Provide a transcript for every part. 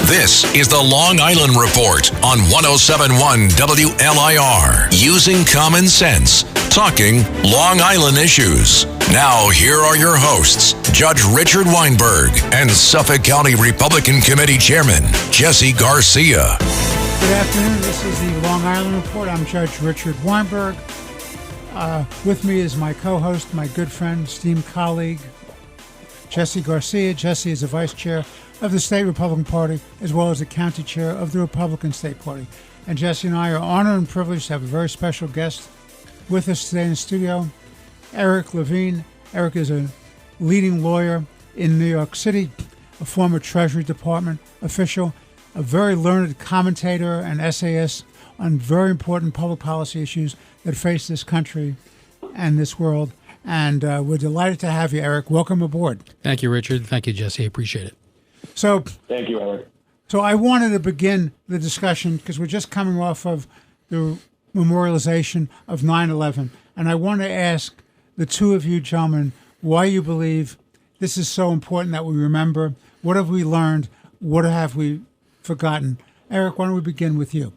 This is the Long Island Report on 107.1 WLIR. Using common sense, talking Long Island issues. Now, here are your hosts, Judge Richard Weinberg and Suffolk County Republican Committee Chairman Jesse Garcia. Good afternoon. This is the Long Island Report. I'm Judge Richard Weinberg. With me is my co-host, my good friend, esteemed colleague, Jesse Garcia. Jesse is the vice chair of the state Republican Party, as well as the county chair of the Republican State Party. And Jesse and I are honored and privileged to have a very special guest with us today in the studio, Eric Levine. Eric is a leading lawyer in New York City, a former Treasury Department official, a very learned commentator and essayist on very important public policy issues that face this country and this world. And we're delighted to have you, Eric. Welcome aboard. Thank you, Richard. Thank you, Jesse. I appreciate it. So, thank you, Eric. So I wanted to begin the discussion because we're just coming off of the memorialization of 9/11. And I want to ask the two of you gentlemen why you believe this is so important that we remember. What have we learned? What have we forgotten? Eric, why don't we begin with you?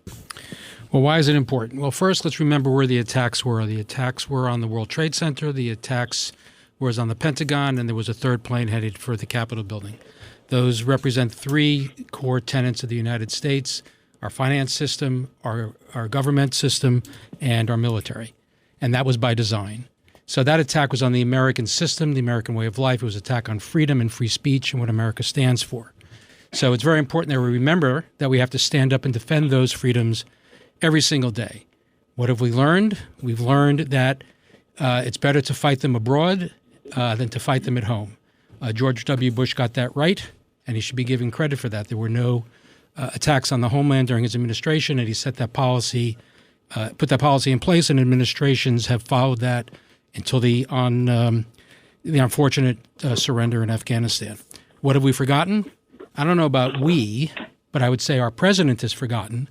Well, why is it important? Well, first, let's remember where the attacks were. The attacks were on the World Trade Center. The attacks was on the Pentagon, and there was a third plane headed for the Capitol building. Those represent three core tenets of the United States: our finance system, our government system, and our military. And that was by design. So that attack was on the American system, the American way of life. It was an attack on freedom and free speech and what America stands for. So it's very important that we remember that we have to stand up and defend those freedoms every single day. What have we learned? We've learned that it's better to fight them abroad than to fight them at home. George W. Bush got that right, and he should be given credit for that. There were no attacks on the homeland during his administration, and he set that policy, put that policy in place, and administrations have followed that until the unfortunate surrender in Afghanistan. What have we forgotten? I don't know about we, but I would say our president has forgotten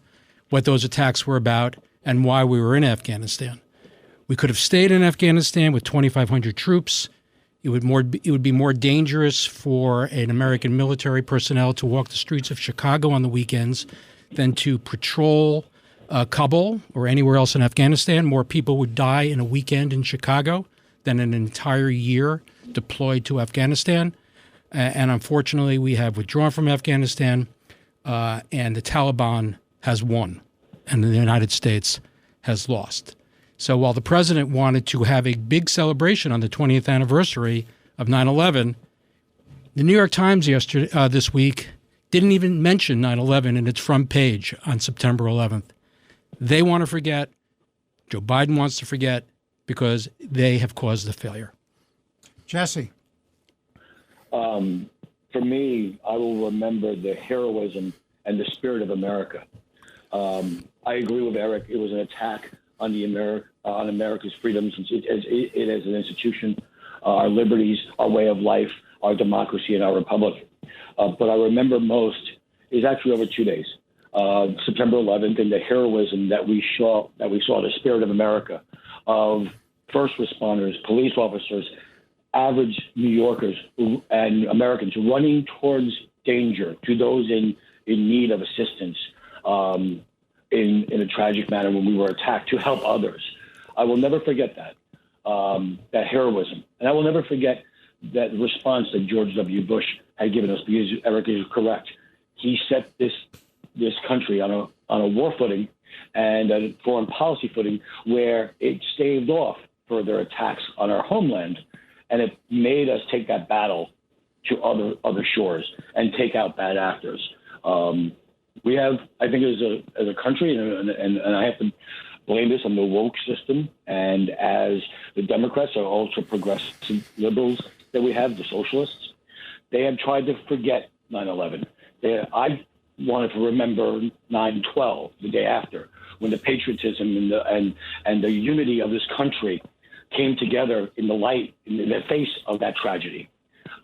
what those attacks were about and why we were in Afghanistan. We could have stayed in Afghanistan with 2,500 troops. It would be more dangerous for an American military personnel to walk the streets of Chicago on the weekends than to patrol Kabul or anywhere else in Afghanistan. More people would die in a weekend in Chicago than an entire year deployed to Afghanistan. And unfortunately, we have withdrawn from Afghanistan, and the Taliban has won, and the United States has lost. So while the president wanted to have a big celebration on the 20th anniversary of 9/11, the New York Times this week didn't even mention 9/11 in its front page on September 11th. They want to forget. Joe Biden wants to forget because they have caused the failure. Jesse. For me, I will remember the heroism and the spirit of America. I agree with Eric. It was an attack on on America's freedoms it as an institution, our liberties, our way of life, our democracy, and our republic. But I remember most is actually over 2 days, September 11th, and the heroism that we saw, the spirit of America, of first responders, police officers, average New Yorkers and Americans running towards danger to those in need of assistance in a tragic manner when we were attacked to help others. I will never forget that heroism. And I will never forget that response that George W. Bush had given us, because Eric is correct. He set this country on a war footing and a foreign policy footing where it staved off further attacks on our homeland. And it made us take that battle to other shores and take out bad actors. We have, I think, as a country, and I have to blame this on the woke system, and as the Democrats are ultra progressive liberals that we have, the socialists, they have tried to forget 9/11. I wanted to remember 9/12, the day after, when the patriotism and the unity of this country came together in the face of that tragedy.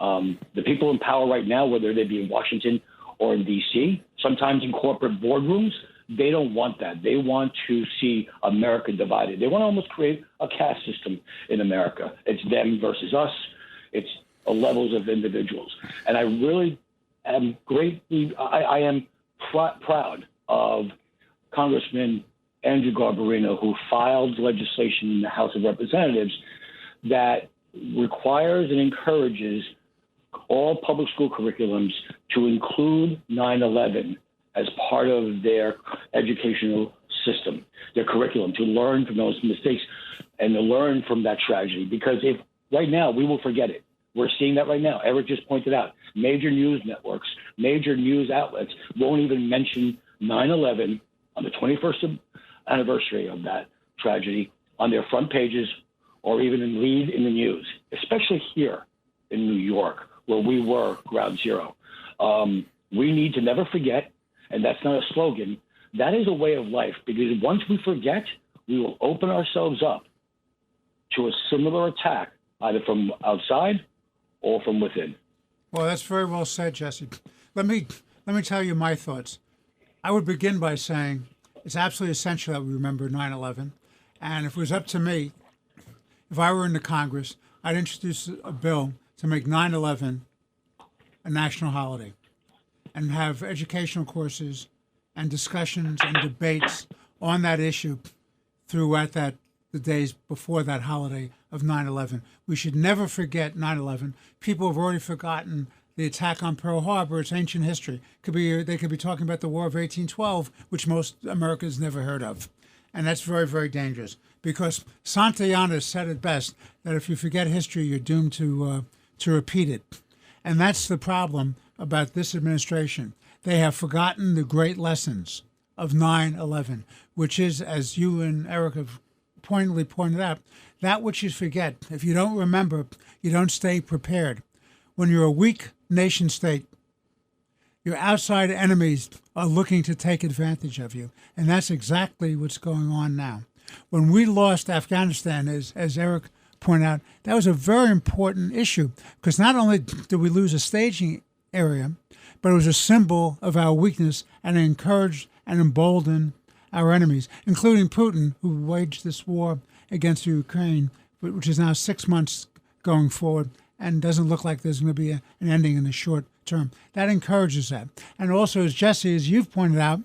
The people in power right now, whether they be in Washington or in D.C., sometimes in corporate boardrooms, they don't want that. They want to see America divided. They want to almost create a caste system in America. It's them versus us. It's levels of individuals. And I really am greatly, I am proud of Congressman Andrew Garbarino, who filed legislation in the House of Representatives that requires and encourages all public school curriculums to include 9/11 as part of their educational system, their curriculum, to learn from those mistakes and to learn from that tragedy. Because if right now we will forget it. We're seeing that right now. Eric just pointed out major news networks, major news outlets won't even mention 9/11 on the 21st anniversary of that tragedy on their front pages or even in lead in the news, especially here in New York, where we were ground zero. We need to never forget, and that's not a slogan. That is a way of life, because once we forget, we will open ourselves up to a similar attack, either from outside or from within. Well, that's very well said, Jesse. Let me tell you my thoughts. I would begin by saying it's absolutely essential that we remember 9/11. And if it was up to me, if I were in the Congress, I'd introduce a bill to make 9/11 a national holiday and have educational courses and discussions and debates on that issue throughout the days before that holiday of 9/11. We should never forget 9/11. People have already forgotten the attack on Pearl Harbor. It's ancient history. They could be talking about the War of 1812, which most Americans never heard of. And that's very, very dangerous, because Santayana said it best, that if you forget history, you're doomed to repeat it. And that's the problem about this administration. They have forgotten the great lessons of 9/11, which is, as you and Eric have pointedly pointed out, that which you forget. If you don't remember, you don't stay prepared. When you're a weak nation state, your outside enemies are looking to take advantage of you. And that's exactly what's going on now. When we lost Afghanistan, as Eric pointed out, that was a very important issue, because not only did we lose a staging area, but it was a symbol of our weakness, and it encouraged and emboldened our enemies, including Putin, who waged this war against Ukraine, which is now 6 months going forward, and doesn't look like there's going to be an ending in the short term. That encourages that. And also, as Jesse, as you've pointed out,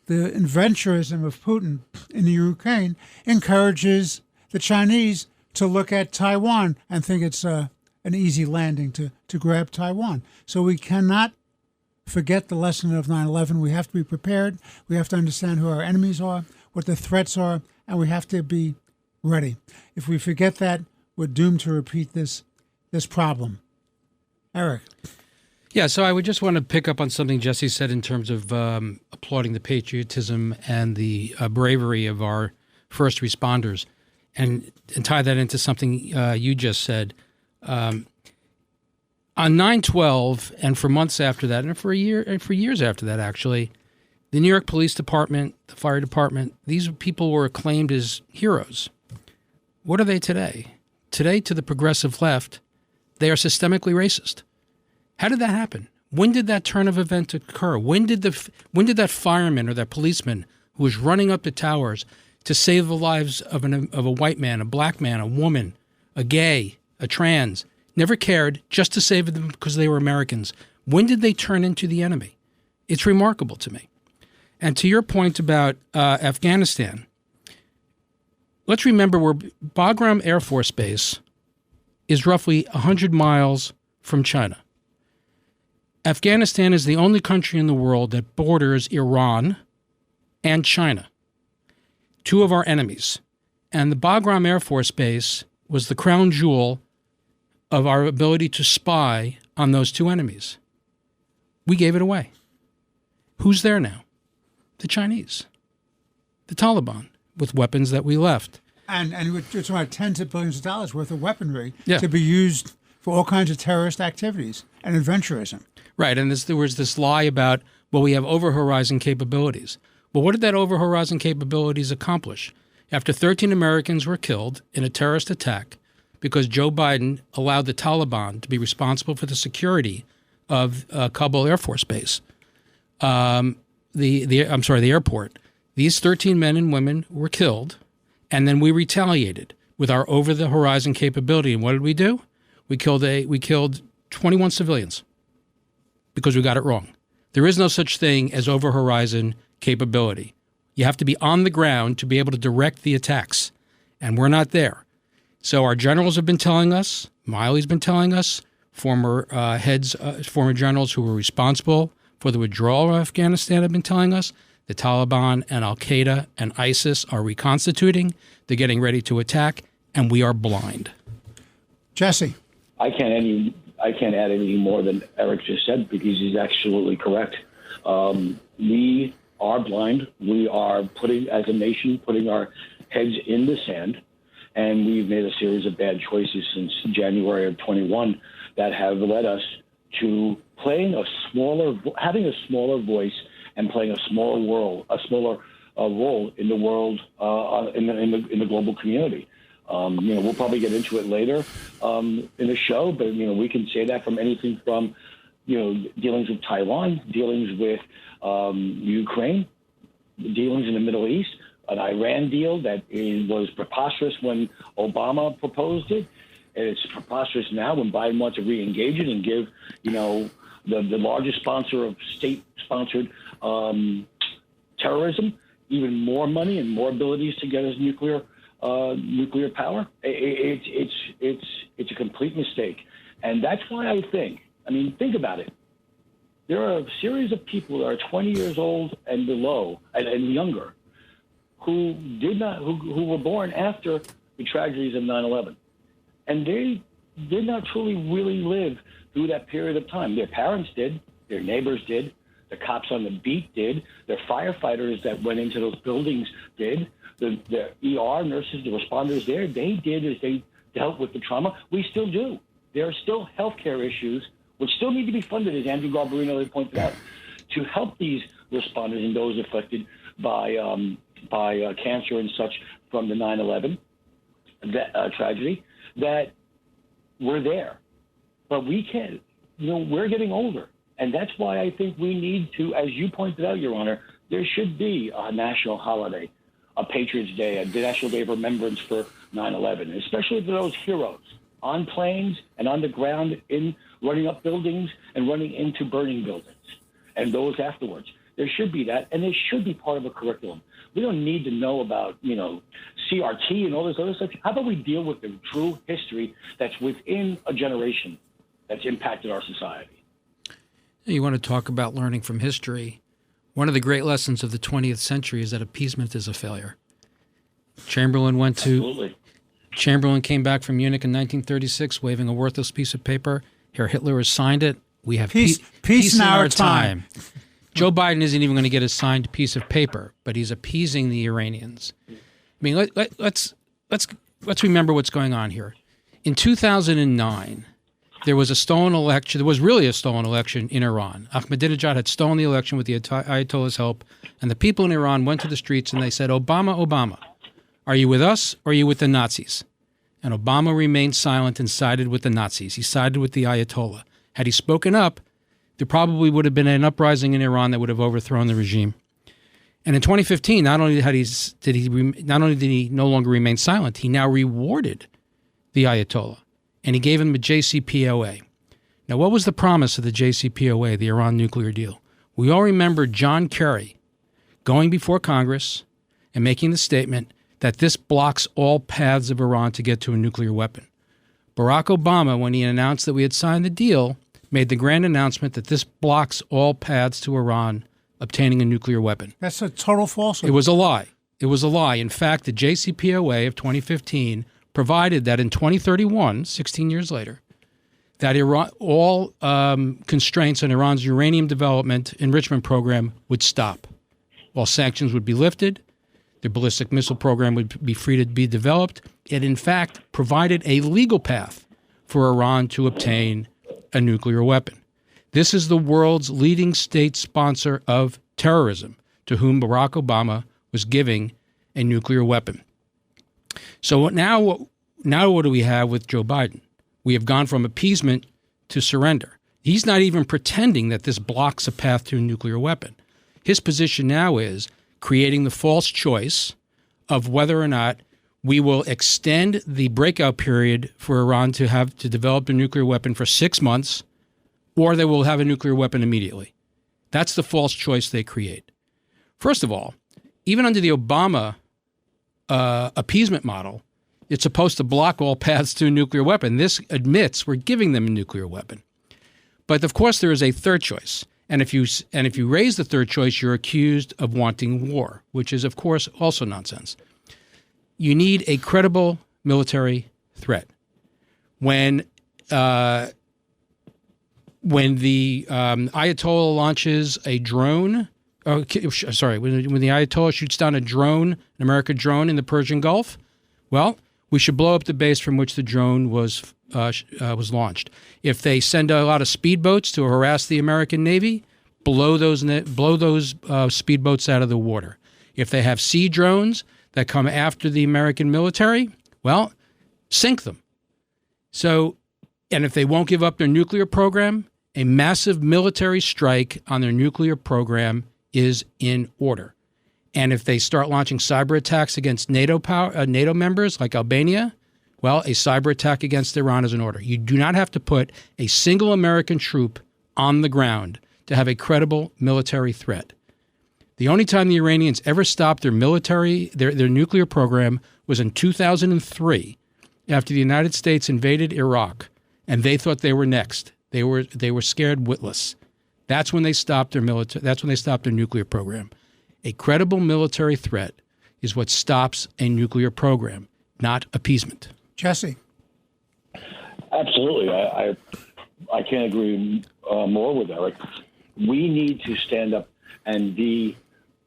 the adventurism of Putin in the Ukraine encourages the Chinese to look at Taiwan and think it's an easy landing to grab Taiwan. So we cannot forget the lesson of 9/11. We have to be prepared. We have to understand who our enemies are, what the threats are, and we have to be ready. If we forget that, we're doomed to repeat this problem. Eric. Yeah, so I would just want to pick up on something Jesse said in terms of applauding the patriotism and the bravery of our first responders, and tie that into something you just said. On 9/12, and for months after that, and for years after that, actually, the New York Police Department, the Fire Department, these people were acclaimed as heroes. What are they today? Today, to the progressive left, they are systemically racist. How did that happen? When did that turn of event occur? When did that fireman or that policeman who was running up the towers to save the lives of a white man, a black man, a woman, a gay, a trans, never cared, just to save them because they were Americans? When did they turn into the enemy? It's remarkable to me. And to your point about Afghanistan, let's remember Bagram Air Force Base is roughly 100 miles from China. Afghanistan is the only country in the world that borders Iran and China, two of our enemies. And the Bagram Air Force Base was the crown jewel of our ability to spy on those two enemies. We gave it away. Who's there now? The Chinese, the Taliban, with weapons that we left. And we're talking about tens of billions of dollars worth of weaponry to be used for all kinds of terrorist activities and adventurism. Right, and there was this lie about, well, we have over-horizon capabilities. Well, what did that over-horizon capabilities accomplish? After 13 Americans were killed in a terrorist attack because Joe Biden allowed the Taliban to be responsible for the security of Kabul Air Force Base, the airport. These 13 men and women were killed, and then we retaliated with our over-the-horizon capability. And what did we do? We killed 21 civilians. because we got it wrong. There is no such thing as over-horizon capability. You have to be on the ground to be able to direct the attacks, and we're not there. So our generals have been telling us, Miley's been telling us, former generals who were responsible for the withdrawal of Afghanistan have been telling us, the Taliban and Al-Qaeda and ISIS are reconstituting, they're getting ready to attack, and we are blind. Jesse. I can't add anything more than Eric just said, because he's absolutely correct. We are blind. We are as a nation, putting our heads in the sand, and we've made a series of bad choices since January of 21 that have led us to having a smaller voice and playing a smaller role in the world, in the global community. We'll probably get into it later in the show, but we can say that from anything from dealings with Taiwan, dealings with Ukraine, dealings in the Middle East, an Iran deal that was preposterous when Obama proposed it. And it's preposterous now when Biden wants to re-engage it and give, the largest sponsor of state-sponsored terrorism even more money and more abilities to get us nuclear power. It's a complete mistake. And that's why I think about it. There are a series of people that are 20 years old and below and younger who were born after the tragedies of 9/11. And they did not truly really live through that period of time. Their parents did, their neighbors did, the cops on the beat did, their firefighters that went into those buildings did, the ER nurses, the responders there, they did as they dealt with the trauma. We still do. There are still healthcare issues which still need to be funded, as Andrew Garbarino pointed out, to help these responders and those affected by cancer and such from the 9/11 tragedy, that we're there. But we can't, we're getting older. And that's why I think we need to, as you pointed out, Your Honor, there should be a national holiday, a Patriots Day, a National Day of Remembrance for 9/11, especially for those heroes on planes and on the ground, in running up buildings and running into burning buildings, and those afterwards. There should be that, and it should be part of a curriculum. We don't need to know about, CRT and all this other stuff. How about we deal with the true history that's within a generation that's impacted our society? You want to talk about learning from history. One of the great lessons of the 20th century is that appeasement is a failure. Chamberlain came back from Munich in 1936 waving a worthless piece of paper. Here, Hitler has signed it. We have peace in our time. Joe Biden isn't even going to get a signed piece of paper, but he's appeasing the Iranians. Let's remember what's going on here. In 2009, there was a stolen election. There was really a stolen election in Iran. Ahmadinejad had stolen the election with the Ayatollah's help, and the people in Iran went to the streets and they said, Obama, are you with us or are you with the Nazis? And Obama remained silent and sided with the Nazis. He sided with the Ayatollah. Had he spoken up, there probably would have been an uprising in Iran that would have overthrown the regime. And in 2015, not only did he no longer remain silent, he now rewarded the Ayatollah, and he gave him the JCPOA. Now, what was the promise of the JCPOA, the Iran nuclear deal? We all remember John Kerry going before Congress and making the statement that this blocks all paths of Iran to get to a nuclear weapon. Barack Obama, when he announced that we had signed the deal, made the grand announcement that this blocks all paths to Iran obtaining a nuclear weapon. That's a total falsehood. It was a lie. It was a lie. In fact, the JCPOA of 2015 provided that in 2031, 16 years later, that Iran, all constraints on Iran's uranium development enrichment program would stop. All sanctions would be lifted. The ballistic missile program would be free to be developed. It, in fact, provided a legal path for Iran to obtain a nuclear weapon. This is the world's leading state sponsor of terrorism, to whom Barack Obama was giving a nuclear weapon. So now what do we have with Joe Biden? We have gone from appeasement to surrender. He's not even pretending that this blocks a path to a nuclear weapon. His position now is creating the false choice of whether or not we will extend the breakout period for Iran to develop a nuclear weapon for 6 months, or they will have a nuclear weapon immediately. That's the false choice they create. First of all, even under the Obama appeasement model, it's supposed to block all paths to a nuclear weapon. This admits we're giving them a nuclear weapon. But of course, there is a third choice. And if you raise the third choice, you're accused of wanting war, which is, of course, also nonsense. You need a credible military threat. When the Ayatollah launches a drone, when the Ayatollah shoots down a drone, an American drone in the Persian Gulf, well, we should blow up the base from which the drone was launched. If they send a lot of speedboats to harass the American Navy, blow those speedboats out of the water. If they have sea drones that come after the American military, well, sink them. So, and if they won't give up their nuclear program, a massive military strike on their nuclear program is in order. And if they start launching cyber attacks against NATO members like Albania, well, a cyber attack against Iran is in order. You do not have to put a single American troop on the ground to have a credible military threat. The only time the Iranians ever stopped their nuclear program was in 2003, after the United States invaded Iraq, and they thought they were next. They were scared witless. That's when they stopped their nuclear program. A credible military threat is what stops a nuclear program, not appeasement. Jesse. Absolutely. I can't agree more with Eric. We need to stand up and be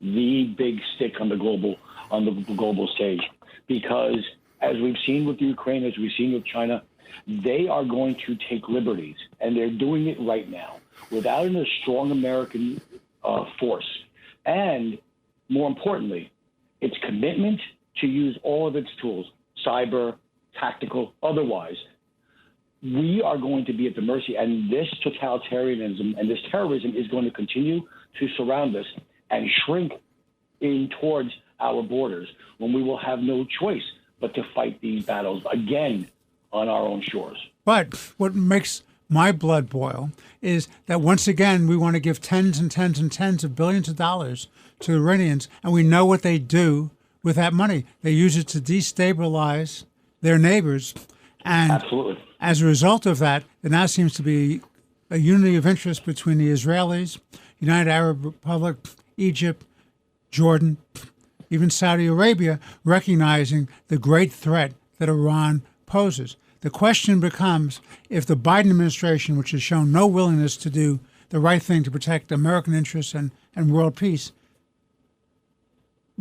the big stick on the global stage, because as we've seen with Ukraine, as we've seen with China, they are going to take liberties, and they're doing it right now without a strong American force. And more importantly, its commitment to use all of its tools, cyber, tactical, otherwise. We are going to be at the mercy, and this totalitarianism and this terrorism is going to continue to surround us and shrink in towards our borders, when we will have no choice but to fight these battles again on our own shores. But what makes my blood boil is that once again we want to give tens and tens and tens of billions of dollars to the Iranians, and we know what they do with that money. They use it to destabilize their neighbors. And absolutely, as a result of that, there now seems to be a unity of interest between the Israelis, United Arab Republic, Egypt, Jordan, even Saudi Arabia, recognizing the great threat that Iran poses. The question becomes, if the Biden administration, which has shown no willingness to do the right thing to protect American interests and world peace,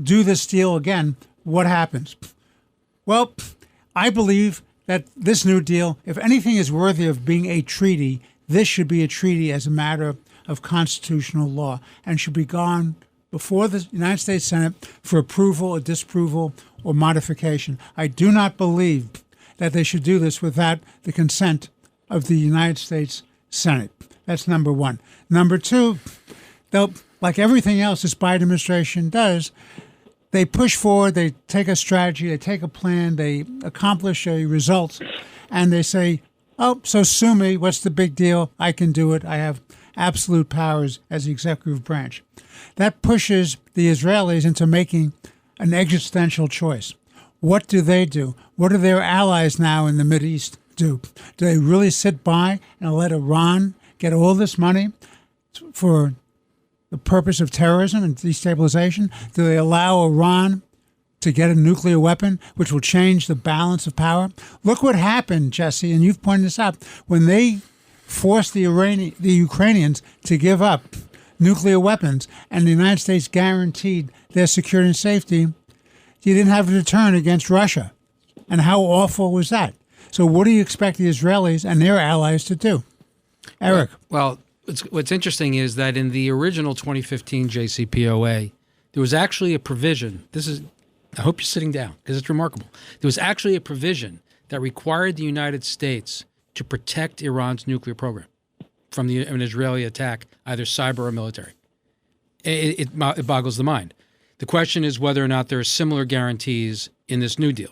do this deal again, what happens? Well, I believe that this new deal, if anything is worthy of being a treaty, this should be a treaty as a matter of constitutional law and should be gone before the United States Senate for approval or disapproval or modification. I do not believe that they should do this without the consent of the United States Senate. That's number one. Number two, they'll, like everything else this Biden administration does, they push forward, they take a strategy, they take a plan, they accomplish a result, and they say, oh, so sue me, what's the big deal? I can do it. I have absolute powers as the executive branch. That pushes the Israelis into making an existential choice. What do they do? What do their allies now in the Mideast do? Do they really sit by and let Iran get all this money for the purpose of terrorism and destabilization? Do they allow Iran to get a nuclear weapon, which will change the balance of power? Look what happened, Jesse, and you've pointed this out. When they forced the Ukrainians to give up nuclear weapons and the United States guaranteed their security and safety, you didn't have to turn against Russia. And how awful was that? So what do you expect the Israelis and their allies to do? Eric. Well, what's interesting is that in the original 2015 JCPOA, there was actually a provision. I hope you're sitting down because it's remarkable. There was actually a provision that required the United States to protect Iran's nuclear program from an Israeli attack, either cyber or military. It boggles the mind. The question is whether or not there are similar guarantees in this new deal.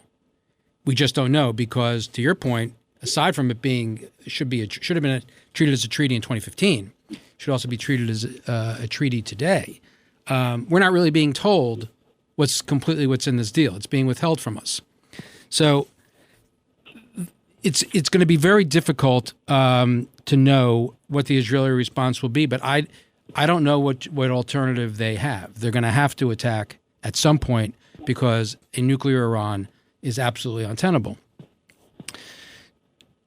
We just don't know because, to your point, aside from it being should have been treated as a treaty in 2015, should also be treated as a treaty today. We're not really being told what's in this deal. It's being withheld from us. So it's going to be very difficult to know what the Israeli response will be. But I don't know what alternative they have. They're going to have to attack at some point because a nuclear Iran is absolutely untenable.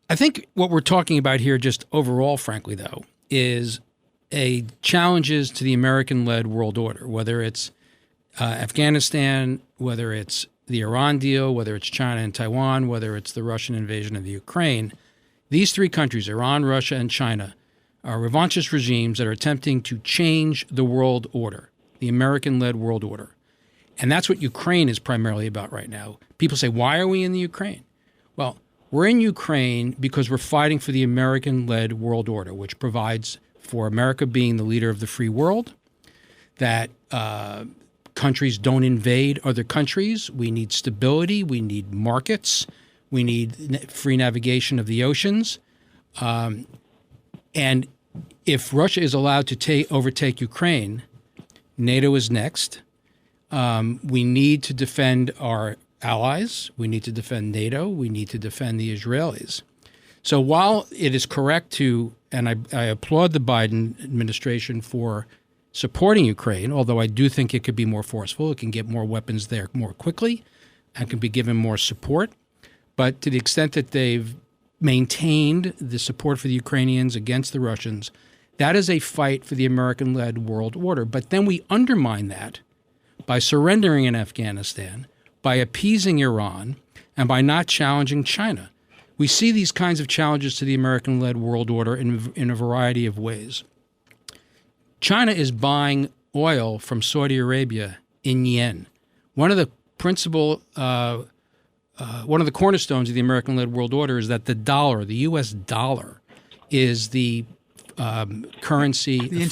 I think what we're talking about here, just overall, frankly, though, is challenges to the American-led world order, whether it's Afghanistan, whether it's the Iran deal, whether it's China and Taiwan, whether it's the Russian invasion of the Ukraine. These three countries, Iran, Russia, and China, are revanchist regimes that are attempting to change the world order, the American-led world order. And that's what Ukraine is primarily about right now. People say, why are we in the Ukraine? Well, we're in Ukraine because we're fighting for the American-led world order, which provides for America being the leader of the free world, that countries don't invade other countries. We need stability. We need markets. We need free navigation of the oceans. And if Russia is allowed to overtake Ukraine, NATO is next. We need to defend our allies. We need to defend NATO. We need to defend the Israelis. So while it is correct and I applaud the Biden administration for supporting Ukraine, although I do think it could be more forceful, it can get more weapons there more quickly and can be given more support. But to the extent that they've maintained the support for the Ukrainians against the Russians, that is a fight for the American-led world order. But then we undermine that by surrendering in Afghanistan, by appeasing Iran, and by not challenging China. We see these kinds of challenges to the American-led world order in a variety of ways. China is buying oil from Saudi Arabia in yen. One of the cornerstones of the American-led world order is that the dollar, the U.S. dollar, is the currency, the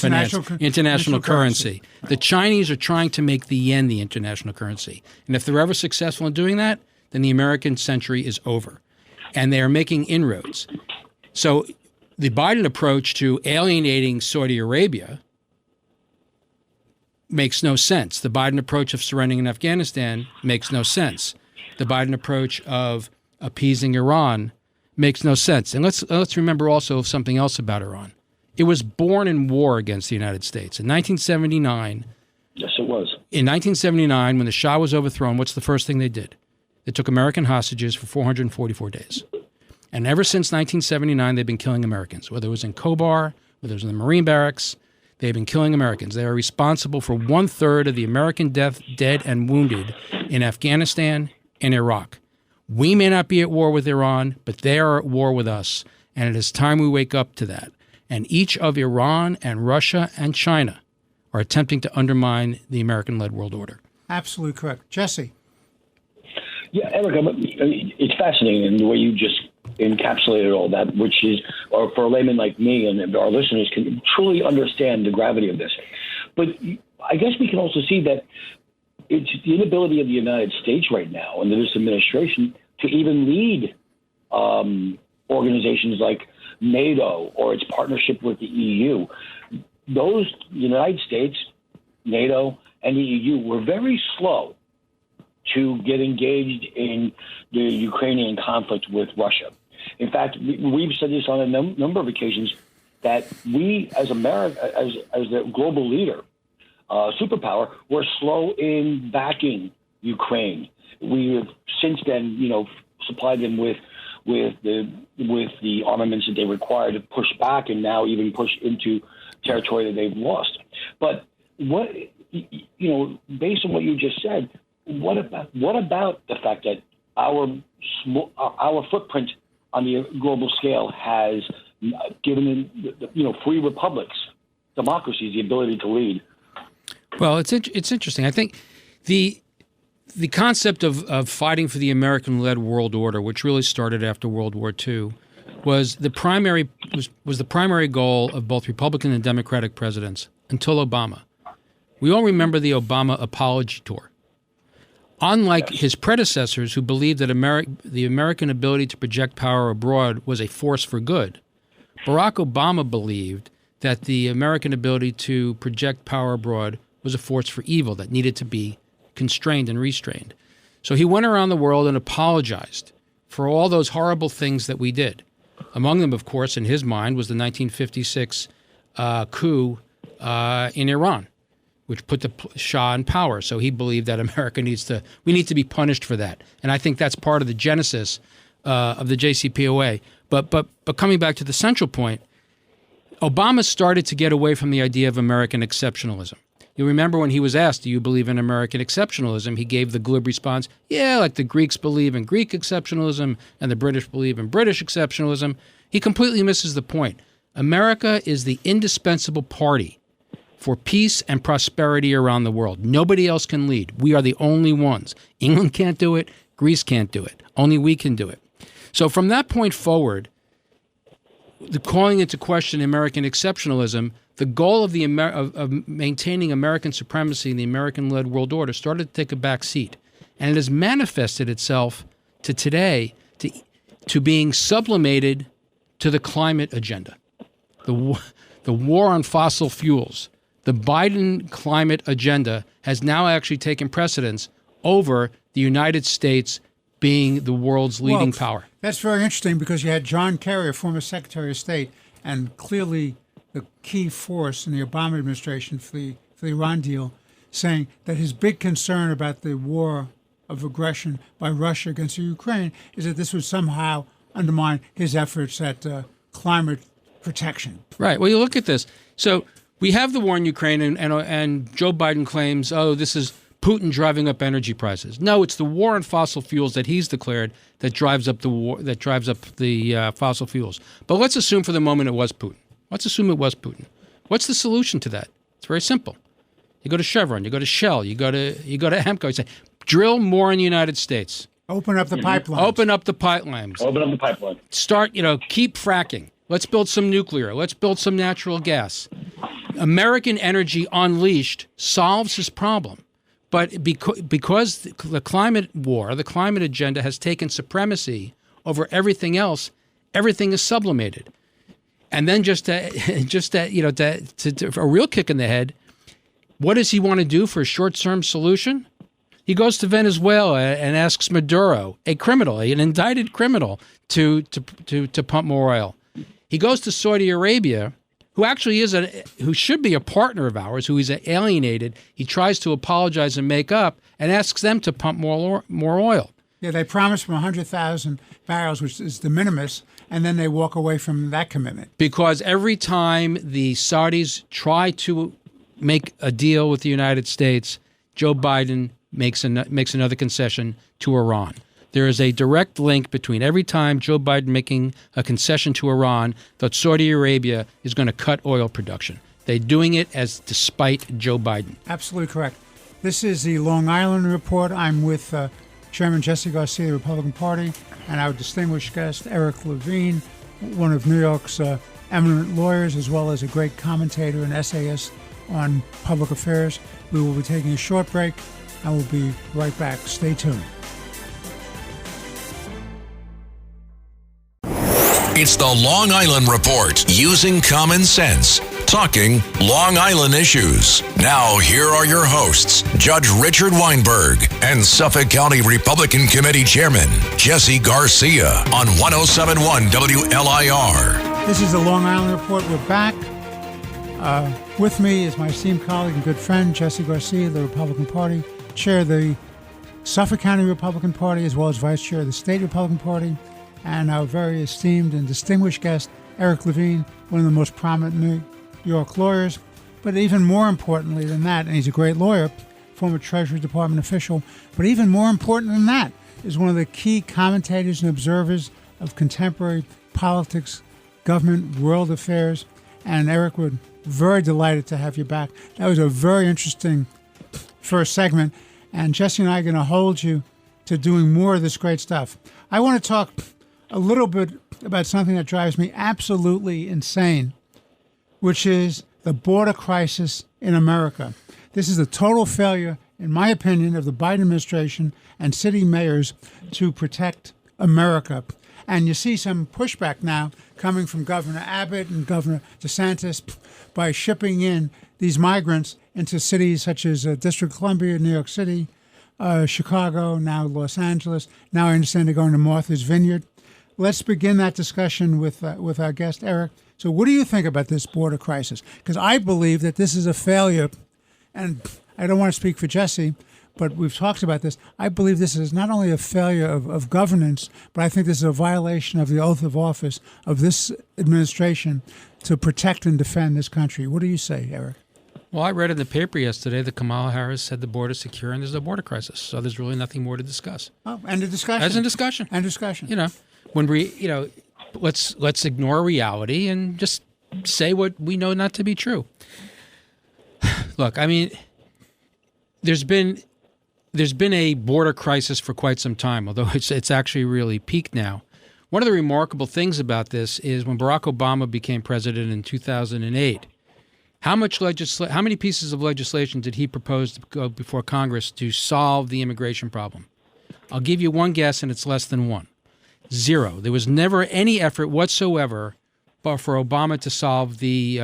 international currency. The Chinese are trying to make the yen the international currency. And if they're ever successful in doing that, then the American century is over. And they are making inroads. So the Biden approach to alienating Saudi Arabia makes no sense. The Biden approach of surrendering in Afghanistan makes no sense. The Biden approach of appeasing Iran makes no sense. And let's remember also something else about Iran. It was born in war against the United States. In 1979, yes, it was. In 1979, when the Shah was overthrown, what's the first thing they did? They took American hostages for 444 days. And ever since 1979, they've been killing Americans, whether it was in Khobar, whether it was in the Marine barracks. They've been killing Americans. They are responsible for 1/3 of the American dead and wounded in Afghanistan and Iraq. We may not be at war with Iran, but they are at war with us. And it is time we wake up to that. And each of Iran and Russia and China are attempting to undermine the American-led world order. Absolutely correct. Jesse. Yeah, Eric, it's fascinating in the way you just encapsulated all that, which is, or for a layman like me and our listeners can truly understand the gravity of this. But I guess we can also see that it's the inability of the United States right now and this administration to even lead organizations like NATO or its partnership with the EU. The United States, NATO, and the EU were very slow to get engaged in the Ukrainian conflict with Russia. In fact, we've said this on a number of occasions that we, as America, as the global leader, superpower, were slow in backing Ukraine. We have since then, supplied them with the armaments that they require to push back, and now even push into territory that they've lost. But based on what you just said, what about the fact that our footprint on the global scale has given free republics, democracies, the ability to lead? Well, it's interesting. I think the concept of fighting for the American-led world order, which really started after World War II, was the primary goal of both Republican and Democratic presidents until Obama. We all remember the Obama apology tour. Unlike his predecessors who believed that the American ability to project power abroad was a force for good, Barack Obama believed that the American ability to project power abroad was a force for evil that needed to be constrained and restrained. So he went around the world and apologized for all those horrible things that we did. Among them, of course, in his mind, was the 1956 coup in Iran, which put the Shah in power. So he believed that we need to be punished for that. And I think that's part of the genesis of the JCPOA. But coming back to the central point, Obama started to get away from the idea of American exceptionalism. You remember when he was asked, do you believe in American exceptionalism? He gave the glib response, yeah, like the Greeks believe in Greek exceptionalism and the British believe in British exceptionalism. He completely misses the point. America is the indispensable party for peace and prosperity around the world. Nobody else can lead. We are the only ones. England can't do it. Greece can't do it. Only we can do it. So from that point forward, the calling into question American exceptionalism, the goal of of maintaining American supremacy in the American-led world order started to take a back seat. And it has manifested itself to today to being sublimated to the climate agenda. The war on fossil fuels, the Biden climate agenda has now actually taken precedence over the United States being the world's leading power. That's very interesting because you had John Kerry, a former Secretary of State, and clearly the key force in the Obama administration for the Iran deal, saying that his big concern about the war of aggression by Russia against Ukraine is that this would somehow undermine his efforts at climate protection. Right. Well, you look at this. So we have the war in Ukraine, and Joe Biden claims, this is Putin driving up energy prices. No, it's the war on fossil fuels that he's declared that drives up the fossil fuels. But let's assume for the moment it was Putin. Let's assume it was Putin. What's the solution to that? It's very simple. You go to Chevron, you go to Shell, you go to Ampco. You say, drill more in the United States. Open up the pipelines. Open up the pipelines. Open up the pipeline. Start, keep fracking. Let's build some nuclear. Let's build some natural gas. American energy unleashed solves this problem. But because the climate war, the climate agenda has taken supremacy over everything else, everything is sublimated. And then just a real kick in the head, what does he want to do for a short-term solution? He goes to Venezuela and asks Maduro, an indicted criminal, to pump more oil. He goes to Saudi Arabia, who actually who should be a partner of ours, who he's alienated. He tries to apologize and make up, and asks them to pump more oil. Yeah, they promised from 100,000 barrels, which is de minimis, and then they walk away from that commitment. Because every time the Saudis try to make a deal with the United States, Joe Biden makes another concession to Iran. There is a direct link between every time Joe Biden making a concession to Iran that Saudi Arabia is going to cut oil production. They're doing it despite Joe Biden. Absolutely correct. This is the Long Island Report. I'm with Chairman Jesse Garcia, the Republican Party, and our distinguished guest, Eric Levine, one of New York's eminent lawyers, as well as a great commentator and essayist on public affairs. We will be taking a short break, and we'll be right back. Stay tuned. It's the Long Island Report, using common sense, talking Long Island issues. Now, here are your hosts, Judge Richard Weinberg and Suffolk County Republican Committee Chairman Jesse Garcia on 107.1 WLIR. This is the Long Island Report. We're back. With me is my esteemed colleague and good friend, Jesse Garcia, the Republican Party, Chair of the Suffolk County Republican Party, as well as Vice Chair of the State Republican Party, and our very esteemed and distinguished guest, Eric Levine, one of the most prominent New York lawyers. But even more importantly than that, and he's a great lawyer, former Treasury Department official, but even more important than that is one of the key commentators and observers of contemporary politics, government, world affairs. And Eric, we're very delighted to have you back. That was a very interesting first segment, and Jesse and I are going to hold you to doing more of this great stuff. I want to talk a little bit about something that drives me absolutely insane, which is the border crisis in America. This is a total failure in my opinion, of the Biden administration and city mayors to protect America. And you see some pushback now coming from Governor Abbott and Governor DeSantis by shipping in these migrants into cities such as District of Columbia, New York City, Chicago, now Los Angeles. Now I understand they're going to Martha's Vineyard. Let's begin that discussion with our guest, Eric. So what do you think about this border crisis? Because I believe that this is a failure, and I don't want to speak for Jesse, but we've talked about this. I believe this is not only a failure of governance, but I think this is a violation of the oath of office of this administration to protect and defend this country. What do you say, Eric? Well, I read in the paper yesterday that Kamala Harris said the border's secure and there's no border crisis. So there's really nothing more to discuss. Oh, end of discussion. As in discussion. End discussion. You know, when let's ignore reality and just say what we know not to be true. Look, I mean, there's been a border crisis for quite some time, although it's actually really peaked now. One of the remarkable things about this is when Barack Obama became president in 2008, how many pieces of legislation did he propose to go before Congress to solve the immigration problem? I'll give you one guess, and it's less than one. 0. There was never any effort whatsoever for Obama to solve the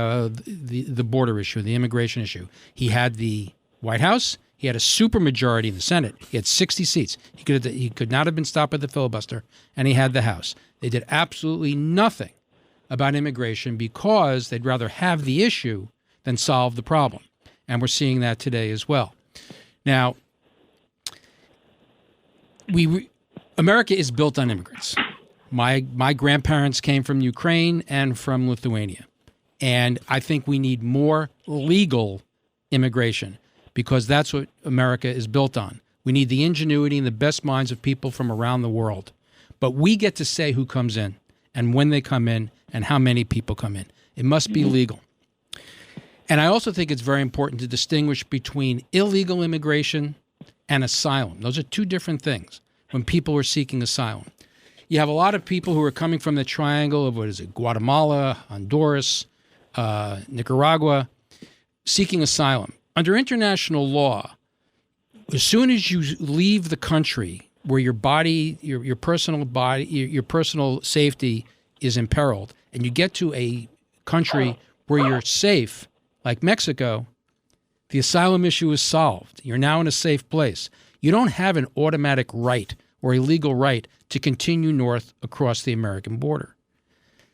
border issue, the immigration issue. He had the White House. He had a supermajority in the Senate. He had 60 seats. He could not have been stopped by the filibuster, and he had the House. They did absolutely nothing about immigration because they'd rather have the issue than solve the problem. And we're seeing that today as well. Now, America is built on immigrants. My grandparents came from Ukraine and from Lithuania. And I think we need more legal immigration because that's what America is built on. We need the ingenuity and the best minds of people from around the world. But we get to say who comes in and when they come in and how many people come in. It must be legal. And I also think it's very important to distinguish between illegal immigration and asylum. Those are two different things when people are seeking asylum. You have a lot of people who are coming from the triangle of, Guatemala, Honduras, Nicaragua, seeking asylum. Under international law, as soon as you leave the country where your body, your personal safety is imperiled, and you get to a country where you're safe, like Mexico, the asylum issue is solved. You're now in a safe place. You don't have an automatic right or a legal right to continue north across the American border.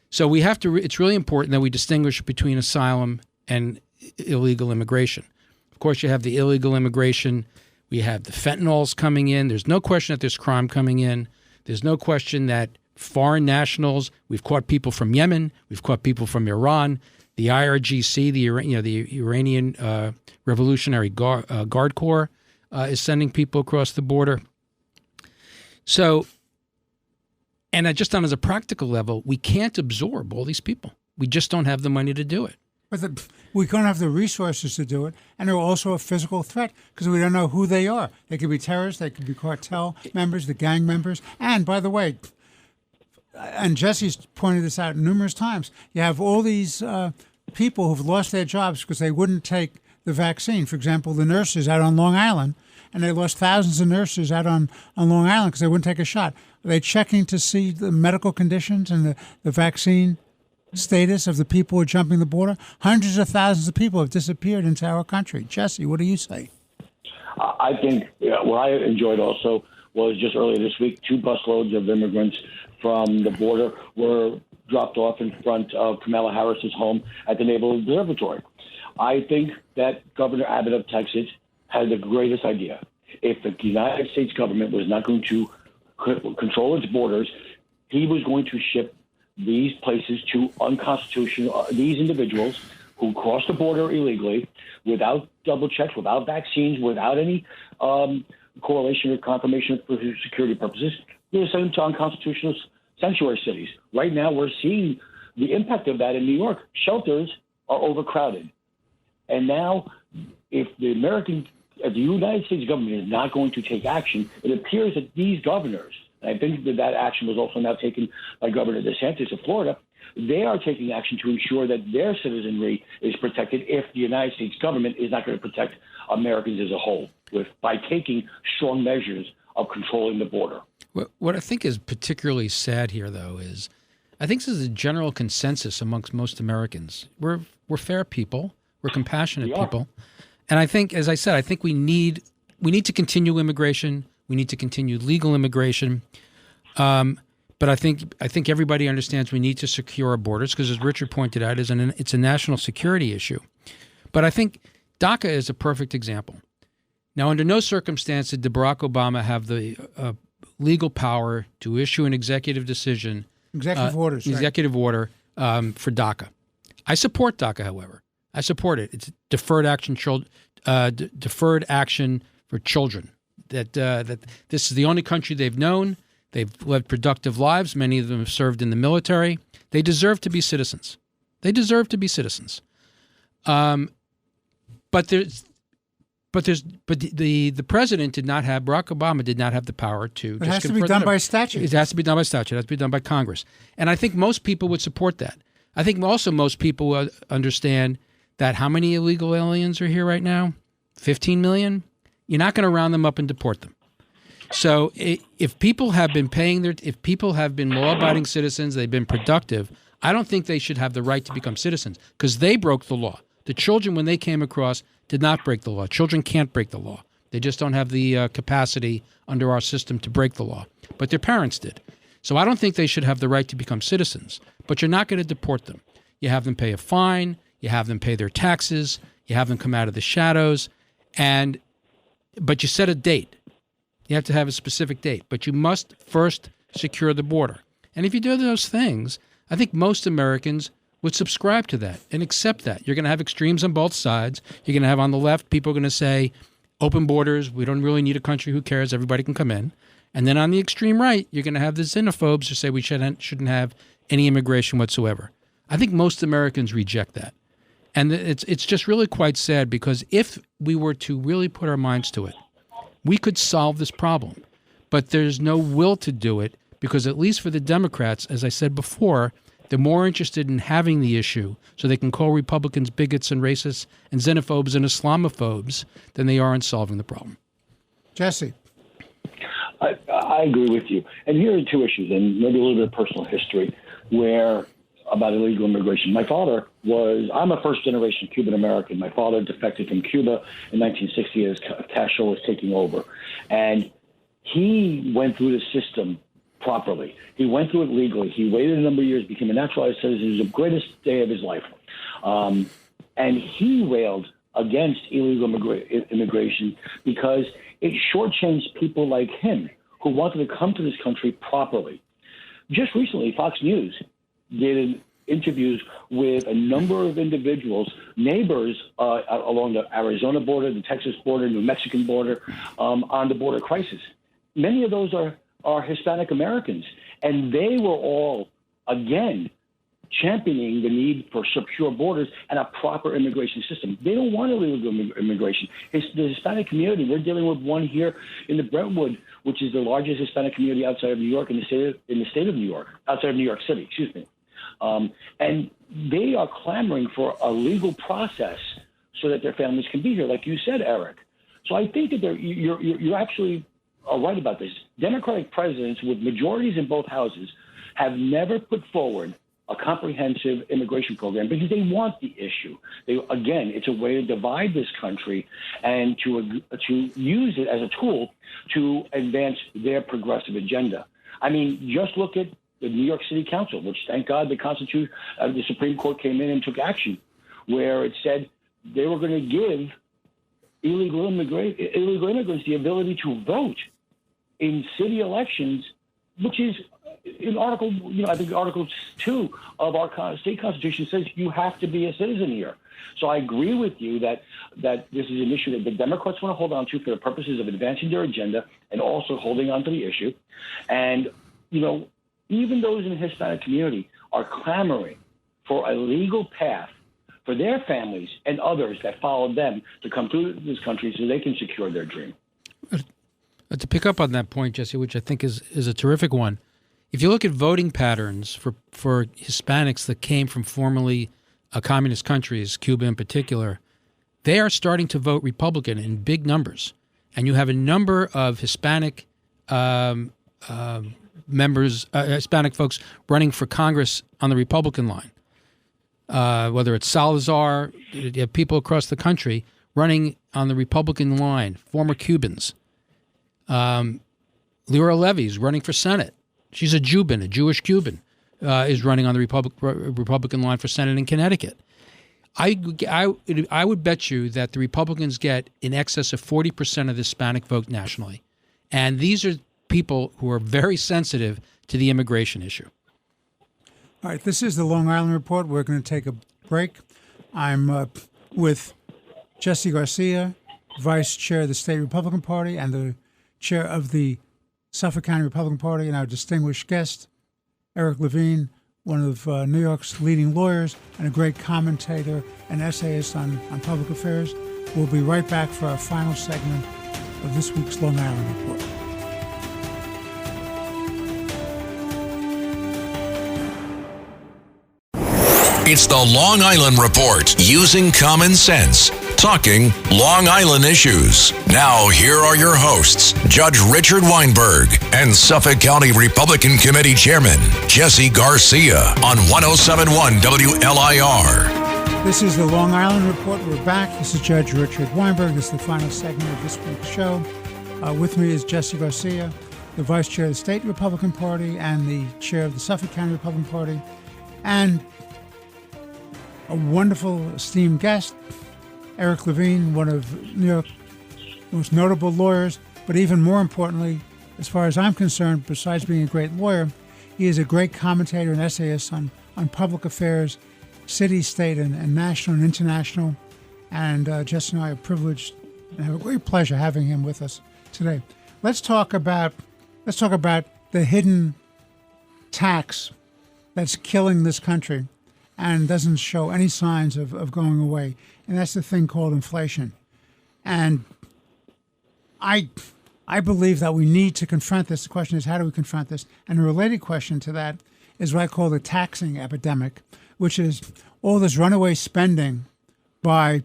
So we have to. It's really important that we distinguish between asylum and illegal immigration. Of course, you have the illegal immigration. We have the fentanyls coming in. There's no question that there's crime coming in. There's no question that foreign nationals. We've caught people from Yemen. We've caught people from Iran. The IRGC, the Iranian Revolutionary Guard Corps, is sending people across the border. So, and just on as a practical level, we can't absorb all these people. We just don't have the money to do it. But we don't have the resources to do it, and they're also a physical threat because we don't know who they are. They could be terrorists, they could be cartel members, the gang members. And by the way, and Jesse's pointed this out numerous times, you have all these people who've lost their jobs because they wouldn't take the vaccine. For example, the nurses out on Long Island, and they lost thousands of nurses out on Long Island because they wouldn't take a shot. Are they checking to see the medical conditions and the vaccine status of the people who are jumping the border? Hundreds of thousands of people have disappeared into our country. Jesse, what do you say? I think what I enjoyed also was just earlier this week, 2 busloads of immigrants from the border were dropped off in front of Kamala Harris's home at the Naval Observatory. I think that Governor Abbott of Texas had the greatest idea. If the United States government was not going to control its borders, he was going to ship these places to unconstitutional, these individuals who crossed the border illegally without double checks, without vaccines, without any correlation or confirmation for security purposes. They sent them to unconstitutional sanctuary cities. Right now, we're seeing the impact of that in New York. Shelters are overcrowded. And now, if the United States government is not going to take action, it appears that these governors, and I think that action was also now taken by Governor DeSantis of Florida, they are taking action to ensure that their citizenry is protected if the United States government is not going to protect Americans as a whole by taking strong measures of controlling the border. What I think is particularly sad here, though, is I think this is a general consensus amongst most Americans. We're fair people. We're compassionate people. And I think, as I said, I think we need to continue immigration. We need to continue legal immigration. But I think everybody understands we need to secure our borders because, as Richard pointed out, it's a national security issue. But I think DACA is a perfect example. Now, under no circumstance did Barack Obama have the legal power to issue an executive decision, executive order for DACA. I support DACA, however. I support it. It's deferred action for children. That this is the only country they've known. They've led productive lives. Many of them have served in the military. They deserve to be citizens. But the president did not have, Barack Obama did not have the power to. It has to be done by statute. It has to be done by statute. It has to be done by Congress. And I think most people would support that. I think also most people would understand that how many illegal aliens are here right now? 15 million? You're not going to round them up and deport them. So if people have been if people have been law-abiding citizens, they've been productive, I don't think they should have the right to become citizens because they broke the law. The children, when they came across, did not break the law. Children can't break the law. They just don't have the capacity under our system to break the law. But their parents did. So I don't think they should have the right to become citizens. But you're not going to deport them. You have them pay a fine. You have them pay their taxes. You have them come out of the shadows. But you set a date. You have to have a specific date. But you must first secure the border. And if you do those things, I think most Americans would subscribe to that and accept that. You're going to have extremes on both sides. You're going to have on the left, people are going to say, open borders, we don't really need a country, who cares, everybody can come in. And then on the extreme right, you're going to have the xenophobes who say we shouldn't have any immigration whatsoever. I think most Americans reject that. And it's just really quite sad because if we were to really put our minds to it, we could solve this problem. But there's no will to do it because at least for the Democrats, as I said before, they're more interested in having the issue so they can call Republicans bigots and racists and xenophobes and Islamophobes than they are in solving the problem. Jesse. I agree with you. And here are two issues, and maybe a little bit of personal history about illegal immigration. My father I'm a first-generation Cuban-American. My father defected from Cuba in 1960 as Castro was taking over. And he went through the system properly. He went through it legally. He waited a number of years, became a naturalized citizen. It was the greatest day of his life. And he railed against illegal immigration because it shortchanged people like him who wanted to come to this country properly. Just recently, Fox News did interviews with a number of individuals, neighbors along the Arizona border, the Texas border, New Mexican border, on the border crisis. Many of those are Hispanic Americans, and they were all, again, championing the need for secure borders and a proper immigration system. They don't want illegal immigration. The Hispanic community, we're dealing with one here in the Brentwood, which is the largest Hispanic community outside of New York in the state of New York, outside of New York City, excuse me. And they are clamoring for a legal process so that their families can be here, like you said, Eric. So I think that you're actually right about this. Democratic presidents with majorities in both houses have never put forward a comprehensive immigration program because they want the issue. Again, it's a way to divide this country and to use it as a tool to advance their progressive agenda. I mean, just look at the New York City Council, which, thank God, the Supreme Court came in and took action, where it said they were going to give illegal immigrants the ability to vote in city elections, which is in I think Article 2 of our state constitution says you have to be a citizen here. So I agree with you that this is an issue that the Democrats want to hold on to for the purposes of advancing their agenda and also holding on to the issue. And, even those in the Hispanic community are clamoring for a legal path for their families and others that followed them to come through this country so they can secure their dream. To pick up on that point, Jesse, which I think is a terrific one, if you look at voting patterns for Hispanics that came from formerly communist countries, Cuba in particular, they are starting to vote Republican in big numbers. And you have a number of Hispanic members, Hispanic folks running for Congress on the Republican line. Whether it's Salazar, you have people across the country running on the Republican line, former Cubans. Leora Levy's running for Senate. She's a Cuban, a Jewish Cuban, is running on the Republican line for Senate in Connecticut. I would bet you that the Republicans get in excess of 40% of the Hispanic vote nationally. And these are people who are very sensitive to the immigration issue. All right, this is the Long Island Report. We're going to take a break. I'm with Jesse Garcia, Vice Chair of the State Republican Party and the Chair of the Suffolk County Republican Party, and our distinguished guest, Eric Levine, one of New York's leading lawyers and a great commentator and essayist on public affairs. We'll be right back for our final segment of this week's Long Island Report. It's the Long Island Report, using common sense, talking Long Island issues. Now, here are your hosts, Judge Richard Weinberg and Suffolk County Republican Committee Chairman Jesse Garcia on 107.1 WLIR. This is the Long Island Report. We're back. This is Judge Richard Weinberg. This is the final segment of this week's show. With me is Jesse Garcia, the Vice Chair of the State Republican Party and the Chair of the Suffolk County Republican Party, and a wonderful, esteemed guest, Eric Levine, one of New York's most notable lawyers, but even more importantly, as far as I'm concerned, besides being a great lawyer, he is a great commentator and essayist on public affairs, city, state, and national and international. And Jesse and I are privileged and have a great pleasure having him with us today. Let's talk about the hidden tax that's killing this country and doesn't show any signs of going away. And that's the thing called inflation. And I believe that we need to confront this. The question is, how do we confront this? And a related question to that is what I call the taxing epidemic, which is all this runaway spending by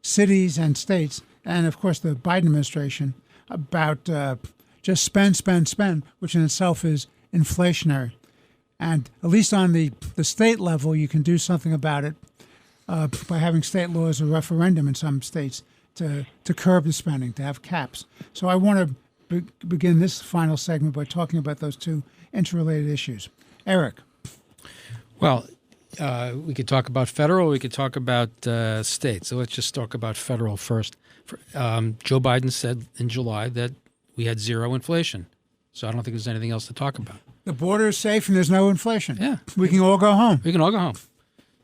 cities and states, and of course the Biden administration, about just spend, which in itself is inflationary. And at least on the state level, you can do something about it by having state laws or referendum in some states to curb the spending, to have caps. So I want to begin this final segment by talking about those two interrelated issues. Eric. Well, we could talk about federal, we could talk about state. So let's just talk about federal first. Joe Biden said in July that we had zero inflation. So I don't think there's anything else to talk about. The border is safe and there's no inflation. Yeah. We can all go home. We can all go home.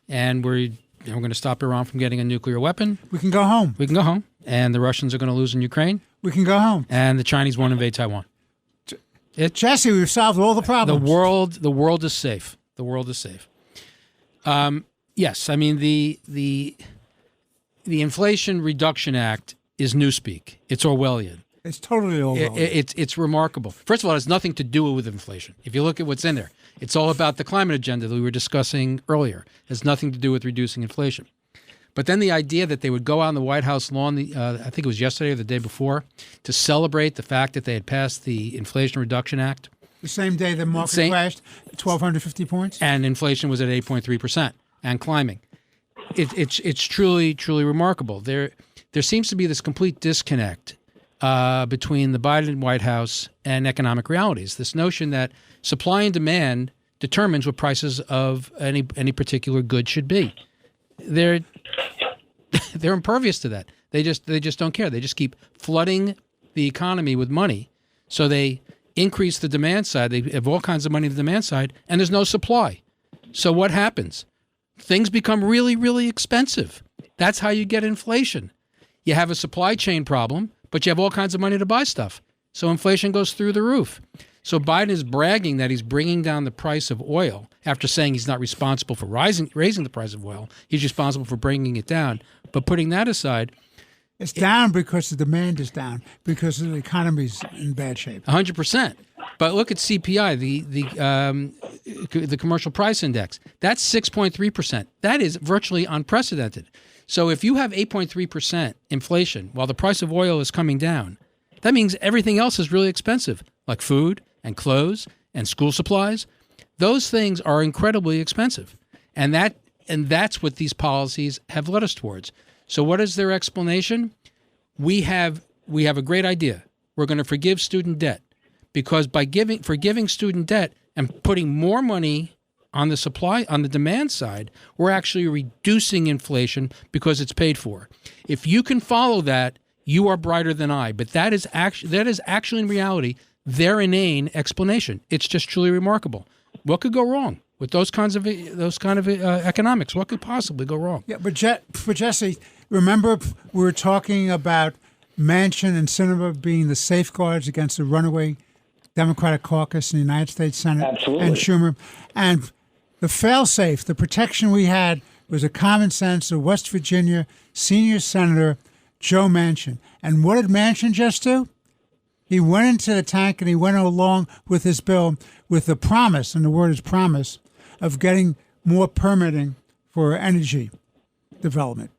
And we're going to stop Iran from getting a nuclear weapon. We can go home. We can go home. And the Russians are going to lose in Ukraine. We can go home. And the Chinese won't invade Taiwan. Jesse, we've solved all the problems. The world is safe. The world is safe. Yes, I mean the Inflation Reduction Act is newspeak. It's Orwellian. It's totally Orwellian. It's remarkable. First of all, it has nothing to do with inflation. If you look at what's in there, it's all about the climate agenda that we were discussing earlier. It has nothing to do with reducing inflation. But then the idea that they would go out on the White House lawn, I think it was yesterday or the day before, to celebrate the fact that they had passed the Inflation Reduction Act. The same day the market crashed, 1,250 points. And inflation was at 8.3% and climbing. It's truly, truly remarkable. There seems to be this complete disconnect between the Biden White House and economic realities. This notion that supply and demand determines what prices of any particular good should be. They're impervious to that. They just don't care. They just keep flooding the economy with money. So they increase the demand side. They have all kinds of money on the demand side, and there's no supply. So what happens? Things become really, really expensive. That's how you get inflation. You have a supply chain problem, but you have all kinds of money to buy stuff. So inflation goes through the roof. So Biden is bragging that he's bringing down the price of oil after saying he's not responsible for raising the price of oil. He's responsible for bringing it down. But putting that aside, it's down because the demand is down, because the economy's in bad shape. 100%. But look at CPI, the commercial price index. That's 6.3%. That is virtually unprecedented. So if you have 8.3% inflation while the price of oil is coming down, that means everything else is really expensive, like food and clothes and school supplies. Those things are incredibly expensive. And that's what these policies have led us towards. So what is their explanation? We have a great idea. We're going to forgive student debt, because by forgiving student debt and putting more money on the demand side, we're actually reducing inflation because it's paid for. If you can follow that, you are brighter than I. But that is actually in reality their inane explanation. It's just truly remarkable. What could go wrong with those kind of economics? What could possibly go wrong? Yeah, but Jesse, remember we were talking about Manchin and Sinema being the safeguards against the runaway Democratic caucus in the United States Senate. Absolutely. And Schumer. And the fail-safe, the protection we had, was a common sense of West Virginia senior Senator Joe Manchin. And what did Manchin just do? He went into the tank and he went along with his bill with the promise, and the word is promise, of getting more permitting for energy development.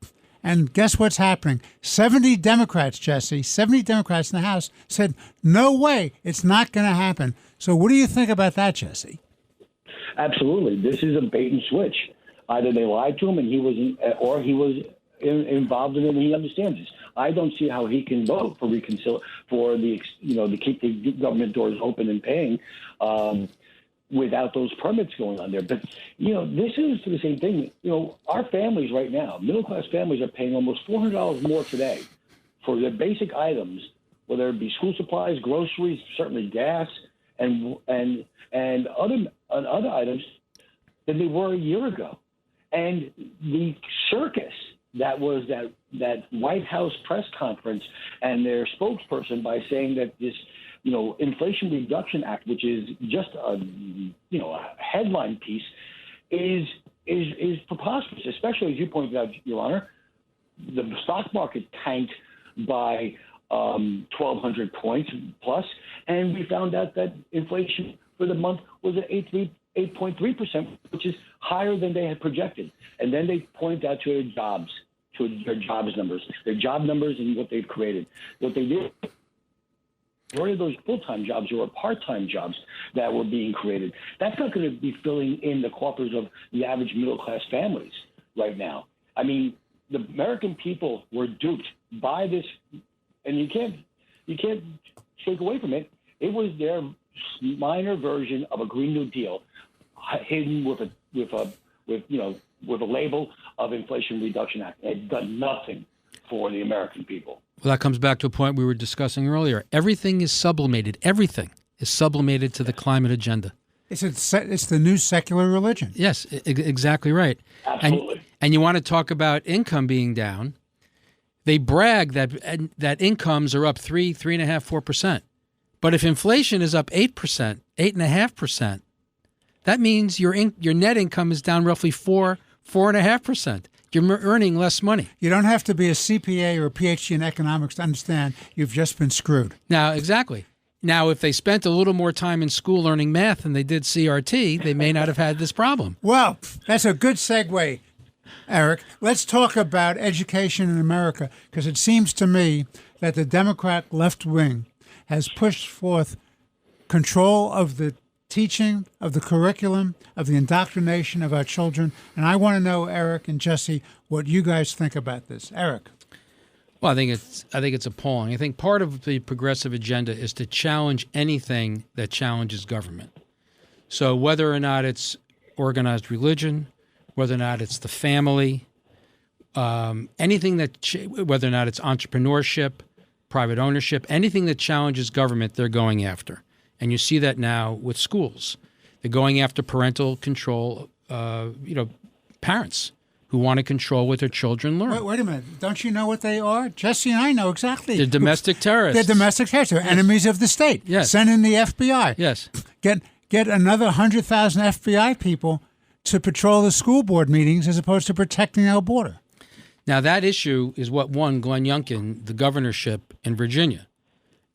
And guess what's happening? 70 Democrats, Jesse, 70 Democrats in the House said, no way, it's not going to happen. So what do you think about that, Jesse? Absolutely. This is a bait and switch. Either they lied to him and he was involved in it and he understands this. I don't see how he can vote for to keep the government doors open and paying without those permits going on there. But, this is the same thing. Our families right now, middle-class families, are paying almost $400 more today for their basic items, whether it be school supplies, groceries, certainly gas, and other items than they were a year ago. And the circus that was that White House press conference and their spokesperson by saying that this, Inflation Reduction Act, which is just a headline piece, is preposterous, especially as you pointed out, Your Honor. The stock market tanked by 1,200 points plus, and we found out that inflation for the month was at 8.3%, which is higher than they had projected. And then they point out to their jobs numbers and what they've created. What they did, majority of those full-time jobs or part-time jobs that were being created, that's not going to be filling in the coffers of the average middle-class families right now. I mean, the American people were duped by this, and you can't shake away from it. It was their minor version of a Green New Deal, hidden with a label of Inflation Reduction Act. It had done nothing for the American people. Well, that comes back to a point we were discussing earlier. Everything is sublimated. Everything is sublimated to the climate agenda. It's the new secular religion. Yes, exactly right. Absolutely. And you want to talk about income being down. They brag that incomes are up 3.5%, 4%. But if inflation is up 8%, 8.5%, that means your net income is down roughly 4.5%. You're earning less money. You don't have to be a CPA or a PhD in economics to understand you've just been screwed. Now, exactly. Now, if they spent a little more time in school learning math than they did CRT, they may not have had this problem. Well, that's a good segue, Eric. Let's talk about education in America, because it seems to me that the Democrat left wing has pushed forth control of the teaching, of the curriculum, of the indoctrination of our children. And I want to know, Eric and Jesse, what you guys think about this. Eric. Well, I think it's appalling. I think part of the progressive agenda is to challenge anything that challenges government. So whether or not it's organized religion, whether or not it's the family, anything whether or not it's entrepreneurship, private ownership, anything that challenges government, they're going after. And you see that now with schools. They're going after parental control, parents who want to control what their children learn. Wait a minute. Don't you know what they are? Jesse and I know exactly. They're domestic terrorists. They're domestic terrorists. They're enemies of the state. Yes. Send in the FBI. Yes. Get another 100,000 FBI people to patrol the school board meetings as opposed to protecting our border. Now, that issue is what won Glenn Youngkin the governorship in Virginia.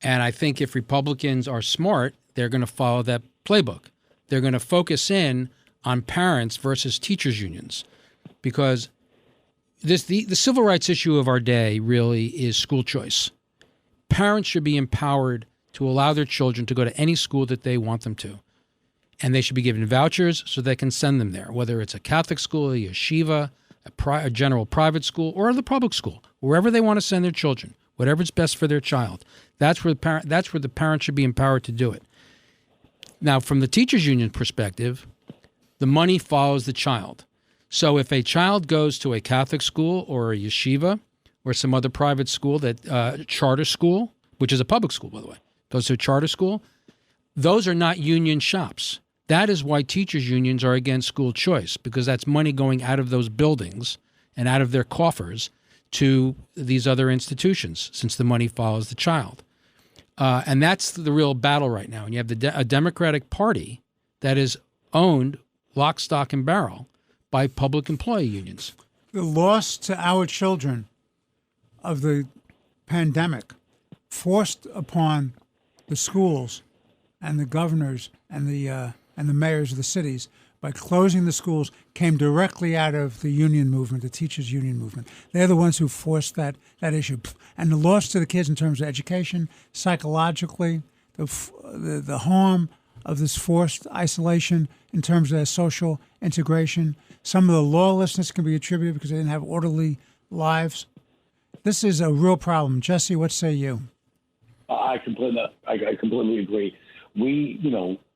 And I think if Republicans are smart, they're going to follow that playbook. They're going to focus in on parents versus teachers unions, because the civil rights issue of our day really is school choice. Parents should be empowered to allow their children to go to any school that they want them to. And they should be given vouchers so they can send them there, whether it's a Catholic school, a yeshiva, a general private school, or the public school, wherever they want to send their children, whatever's best for their child. That's where the parent should be empowered to do it. Now, from the teachers union perspective, the money follows the child. So if a child goes to a Catholic school or a yeshiva or some other private school, charter school, which is a public school, by the way, goes to a charter school, those are not union shops. That is why teachers unions are against school choice, because that's money going out of those buildings and out of their coffers to these other institutions, since the money follows the child. And that's the real battle right now. And you have a Democratic Party that is owned lock, stock, and barrel by public employee unions. The loss to our children of the pandemic forced upon the schools and the governors and the mayors of the cities by closing the schools came directly out of the union movement, the teachers' union movement. They're the ones who forced that issue. And the loss to the kids in terms of education, psychologically, the harm of this forced isolation in terms of their social integration. Some of the lawlessness can be attributed because they didn't have orderly lives. This is a real problem. Jesse, what say you? I completely agree.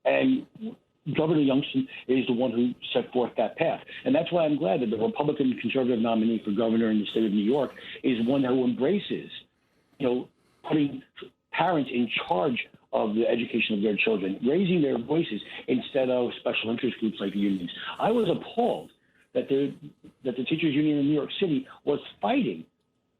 And Governor Youngstown is the one who set forth that path. And that's why I'm glad that the Republican conservative nominee for governor in the state of New York is one who embraces, putting parents in charge of the education of their children, raising their voices instead of special interest groups like the unions. I was appalled that the teachers union in New York City was fighting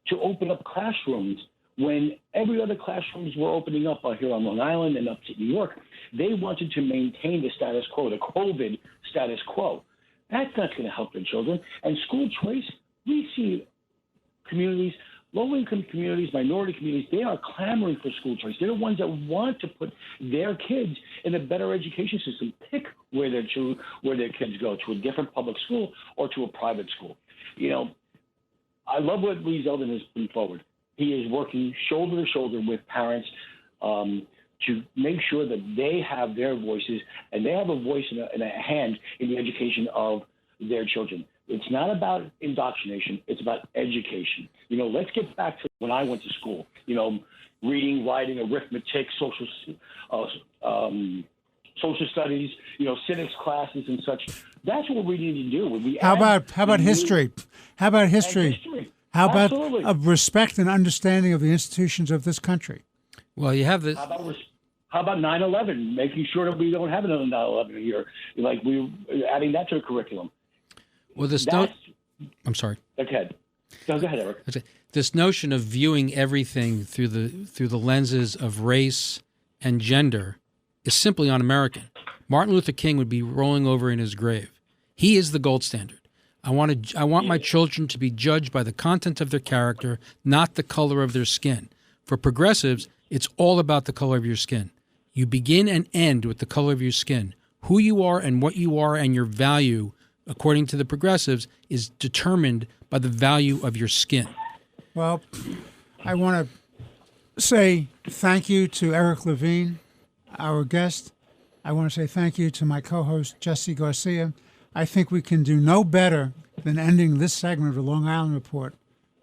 to open up classrooms when every other classrooms were opening up here on Long Island and upstate New York. They wanted to maintain the status quo, the COVID status quo. That's not going to help their children. And school choice, we see communities, low-income communities, minority communities, they are clamoring for school choice. They're the ones that want to put their kids in a better education system, pick where their kids go, to a different public school or to a private school. I love what Lee Zeldin has put forward. He is working shoulder to shoulder with parents to make sure that they have their voices and they have a voice and a hand in the education of their children. It's not about indoctrination. It's about education. Let's get back to when I went to school, reading, writing, arithmetic, social studies, civics classes and such. That's what we need to do. How about history? How about history? How about a respect and understanding of the institutions of this country? Well, you have this. How about 9/11? Making sure that we don't have another 9/11 here, like we're adding that to the curriculum. Well, I'm sorry. Go ahead. Go ahead, Eric. This notion of viewing everything through the lenses of race and gender is simply un-American. Martin Luther King would be rolling over in his grave. He is the gold standard. I want my children to be judged by the content of their character, not the color of their skin. For progressives, it's all about the color of your skin. You begin and end with the color of your skin. Who you are and what you are and your value, according to the progressives, is determined by the value of your skin. Well, I want to say thank you to Eric Levine, our guest. I want to say thank you to my co-host, Jesse Garcia. I think we can do no better than ending this segment of the Long Island Report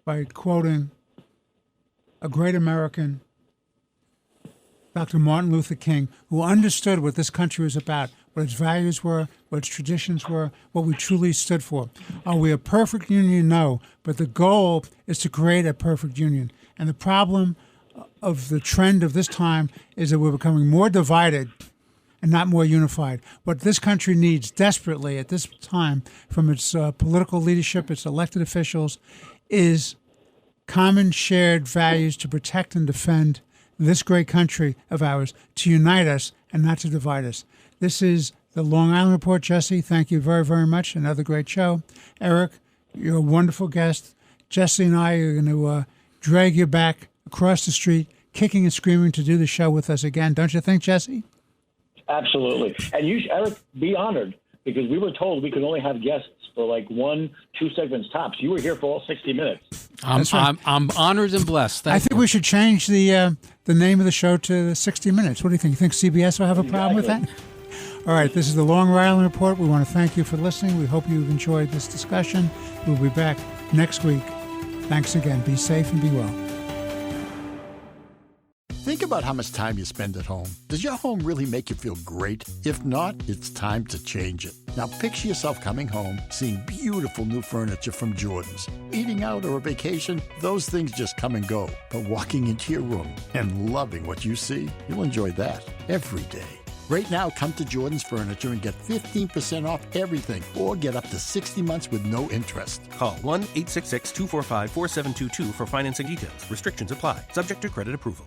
by quoting a great American, Dr. Martin Luther King, who understood what this country was about, what its values were, what its traditions were, what we truly stood for. Are we a perfect union? No, but the goal is to create a perfect union. And the problem of the trend of this time is that we're becoming more divided and not more unified. What this country needs desperately at this time from its political leadership, its elected officials, is common shared values to protect and defend this great country of ours, to unite us and not to divide us. This is the Long Island Report. Jesse, thank you very, very much. Another great show. Eric, you're a wonderful guest. Jesse and I are going to drag you back across the street, kicking and screaming to do the show with us again. Don't you think, Jesse? Absolutely. And you, Eric, be honored, because we were told we could only have guests for like 1-2 segments tops. You were here for all 60 minutes. I'm honored and blessed. I think we should change the name of the show to 60 Minutes. What do you think? You think CBS will have a problem with that? All right, this is the Long Island Report. We want to thank you for listening. We hope you've enjoyed this discussion. We'll be back next week. Thanks again. Be safe and be well. Think about how much time you spend at home. Does your home really make you feel great? If not, it's time to change it. Now picture yourself coming home, seeing beautiful new furniture from Jordan's. Eating out or a vacation, those things just come and go. But walking into your room and loving what you see, you'll enjoy that every day. Right now, come to Jordan's Furniture and get 15% off everything or get up to 60 months with no interest. Call 1-866-245-4722 for financing details. Restrictions apply. Subject to credit approval.